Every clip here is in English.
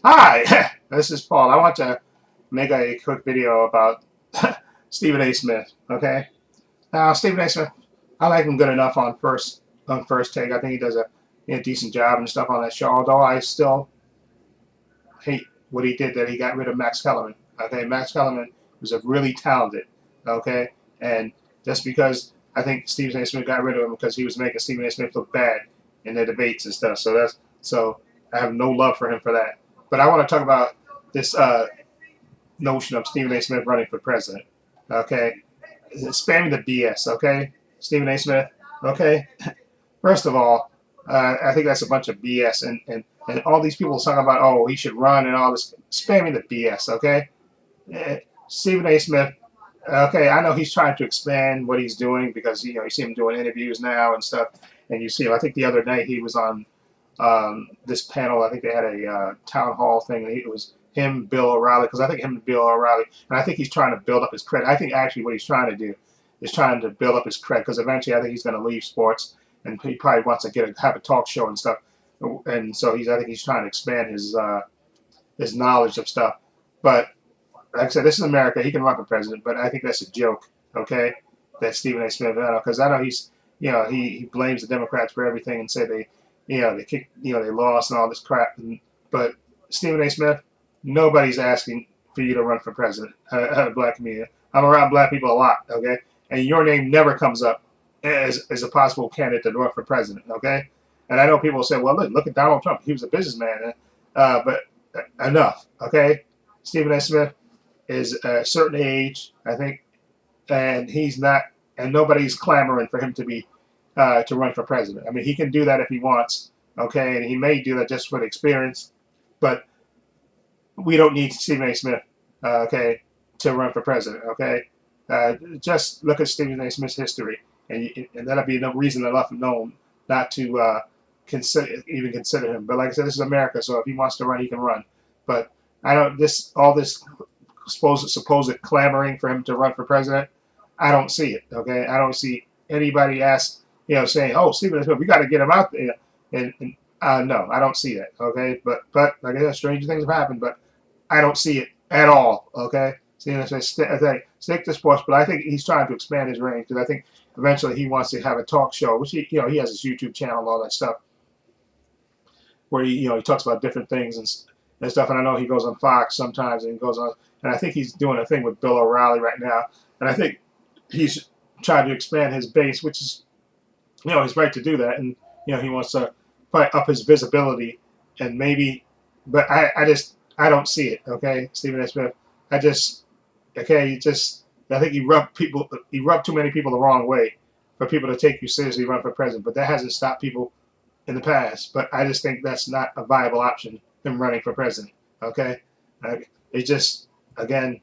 Hi, this is Paul. I want to make a quick video about Stephen A. Smith. Okay, now Stephen A. Smith, I like him good enough on first take. I think he does a decent job and stuff on that show. Although I still hate what he did, that he got rid of Max Kellerman. Okay, Max Kellerman was a really talented. Okay, and just because I think Stephen A. Smith got rid of him because he was making Stephen A. Smith look bad in the debates and stuff. So I have no love for him for that. But I want to talk about this notion of Stephen A. Smith running for president. Okay, spamming the BS. Okay, Stephen A. Smith. Okay, first of all, I think that's a bunch of BS, and all these people talking about, oh, he should run and all this spamming the BS. Okay, Stephen A. Smith. Okay, I know he's trying to expand what he's doing because you see him doing interviews now and stuff, and you see him. I think the other night he was on this panel. I think they had a town hall thing. And it was him, Bill O'Reilly, because I think him and Bill O'Reilly, and I think he's trying to build up his credit. I think actually what he's trying to do is trying to build up his credit because eventually I think he's going to leave sports and he probably wants to have a talk show and stuff. And so I think he's trying to expand his knowledge of stuff. But like I said, this is America. He can run for president, but I think that's a joke. Okay, that Stephen A. Smith, because I know he's, he blames the Democrats for everything and say they kicked, they lost and all this crap. But Stephen A. Smith, nobody's asking for you to run for president. Black community. I'm around black people a lot. Okay, and your name never comes up as a possible candidate to run for president. Okay, and I know people say, well, look at Donald Trump. He was a businessman. But enough. Okay, Stephen A. Smith is a certain age, I think, and he's not, and nobody's clamoring for him to run for president. I mean, he can do that if he wants, okay, and he may do that just for the experience, but we don't need Stephen A. Smith, okay, to run for president, okay. Just look at Stephen A. Smith's history, and that'll be no reason enough known not to even consider him. But like I said, this is America, so if he wants to run, he can run. But I don't all this supposed clamoring for him to run for president. I don't see it. Okay, I don't see anybody saying, "Oh, Stephen A. Smith, we got to get him out there." And no, I don't see that. Okay, but like I said, stranger things have happened, but I don't see it at all. Okay, Stephen A. Smith, stick to sports, but I think he's trying to expand his range because I think eventually he wants to have a talk show, which he has his YouTube channel and all that stuff, where he talks about different things and stuff. And I know he goes on Fox sometimes, and he goes on. And I think he's doing a thing with Bill O'Reilly right now. And I think he's trying to expand his base, which is, he's right to do that. And, he wants to probably up his visibility and maybe, but I don't see it. Okay, Stephen A. Smith. I think he rubbed too many people the wrong way for people to take you seriously run for president. But that hasn't stopped people in the past. But I just think that's not a viable option, him running for president. Okay, it just, again,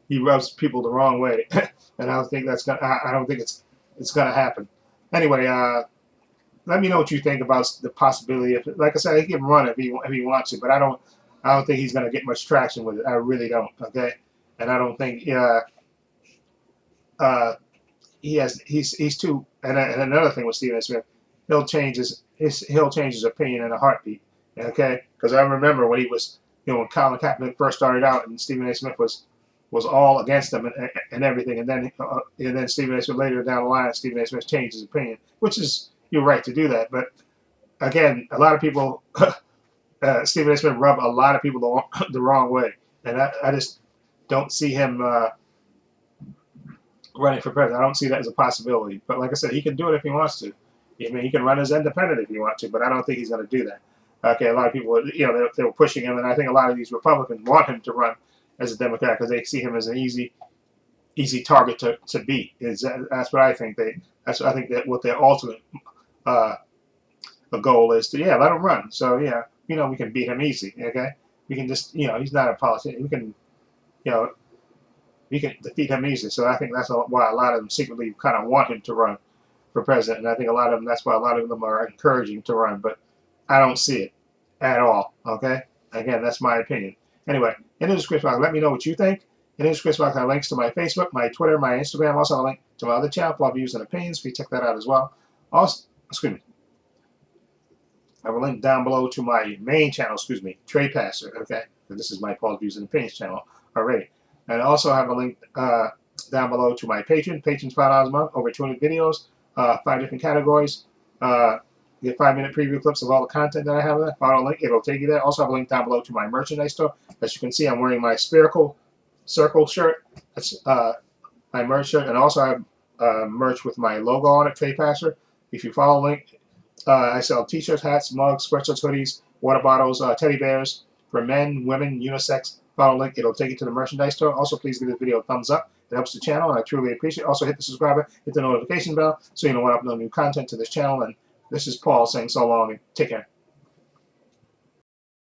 he rubs people the wrong way, and I don't think it's gonna happen. Anyway, let me know what you think about the possibility. If, like I said, he can run if he wants to, but I don't think he's gonna get much traction with it. I really don't. Okay, and I don't think he's too. And another thing with Stephen A. Smith, he'll change his opinion in a heartbeat. Okay, because I remember when he was. When Colin Kaepernick first started out, and Stephen A. Smith was all against him and everything, and then Stephen A. Smith later down the line, Stephen A. Smith changed his opinion, which is you're right to do that. But again, a lot of people, Stephen A. Smith rubbed a lot of people the wrong way, and I just don't see him running for president. I don't see that as a possibility. But like I said, he can do it if he wants to. I mean, he can run as independent if he wants to, but I don't think he's going to do that. Okay, a lot of people, they were pushing him, and I think a lot of these Republicans want him to run as a Democrat because they see him as an easy target to beat. That's what I think. I think that what their ultimate goal is to let him run. So we can beat him easy. Okay, we can just he's not a politician. We can defeat him easy. So I think that's why a lot of them secretly kind of want him to run for president, and I think that's why a lot of them are encouraging him to run, but. I don't see it at all. Okay? Again, that's my opinion. Anyway, in the description box, let me know what you think. In the description box, I have links to my Facebook, my Twitter, my Instagram. Also, a link to my other channel, Blog Views and Opinions. Please check that out as well. Also, excuse me. I have a link down below to my main channel, excuse me, Trepacer, okay? So this is my Paul's Views and Opinions channel already. And I also have a link down below to my Patreon. Patreon's $5 a month, over 200 videos, 5 different categories. You get 5-minute preview clips of all the content that I have there. Follow a link, it'll take you there. Also have a link down below to my merchandise store. As you can see, I'm wearing my spherical circle shirt. That's my merch shirt. And also I have merch with my logo on it, Trepacer. If you follow a link, I sell t-shirts, hats, mugs, sweatshirts, hoodies, water bottles, teddy bears for men, women, unisex. Follow a link. It'll take you to the merchandise store. Also, please give this video a thumbs up. It helps the channel, and I truly appreciate it. Also, hit the subscribe button, hit the notification bell, so you know when I upload new content to this channel. And this is Paul saying so long and take care.